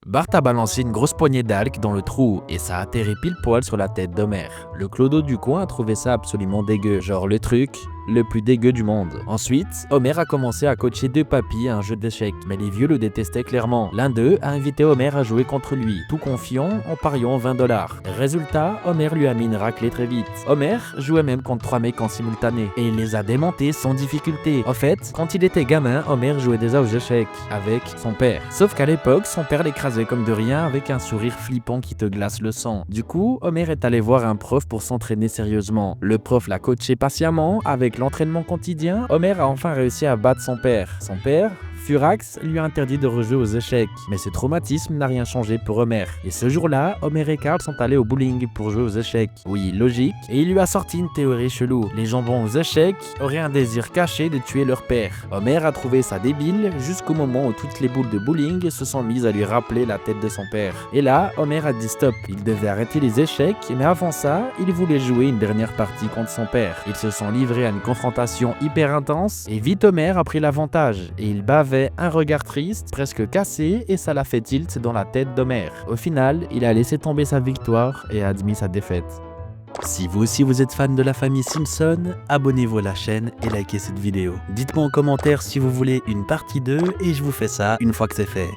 Bart a balancé une grosse poignée d'algues dans le trou et ça a atterri pile poil sur la tête d'Homer. Le clodo du coin a trouvé ça absolument dégueu, genre le truc le plus dégueu du monde. Ensuite, Homer a commencé à coacher deux papis à un jeu d'échecs, mais les vieux le détestaient clairement. L'un d'eux a invité Homer à jouer contre lui, tout confiant en pariant 20 $. Résultat, Homer lui a mis une raclée très vite. Homer jouait même contre 3 mecs en simultané et il les a démontés sans difficulté. En fait, quand il était gamin, Homer jouait déjà aux échecs avec son père. Sauf qu'à l'époque, son père l'écrasait comme de rien avec un sourire flippant qui te glace le sang. Du coup, Homer est allé voir un prof pour s'entraîner sérieusement. Le prof l'a coaché patiemment. Avec l'entraînement quotidien, Homer a enfin réussi à battre son père. Son père, Furax, lui a interdit de rejouer aux échecs, mais ce traumatisme n'a rien changé pour Homer. Et ce jour-là, Homer et Carl sont allés au bowling pour jouer aux échecs. Oui, logique. Et il lui a sorti une théorie chelou. Les jambons aux échecs auraient un désir caché de tuer leur père. Homer a trouvé ça débile jusqu'au moment où toutes les boules de bowling se sont mises à lui rappeler la tête de son père. Et là, Homer a dit stop. Il devait arrêter les échecs, mais avant ça, il voulait jouer une dernière partie contre son père. Ils se sont livrés à une confrontation hyper intense et vite Homer a pris l'avantage et il bavait un regard triste, presque cassé, et ça l'a fait tilt dans la tête d'Homer. Au final, il a laissé tomber sa victoire et a admis sa défaite. Si vous aussi vous êtes fan de la famille Simpson, abonnez-vous à la chaîne et likez cette vidéo. Dites-moi en commentaire si vous voulez une partie 2 et je vous fais ça une fois que c'est fait.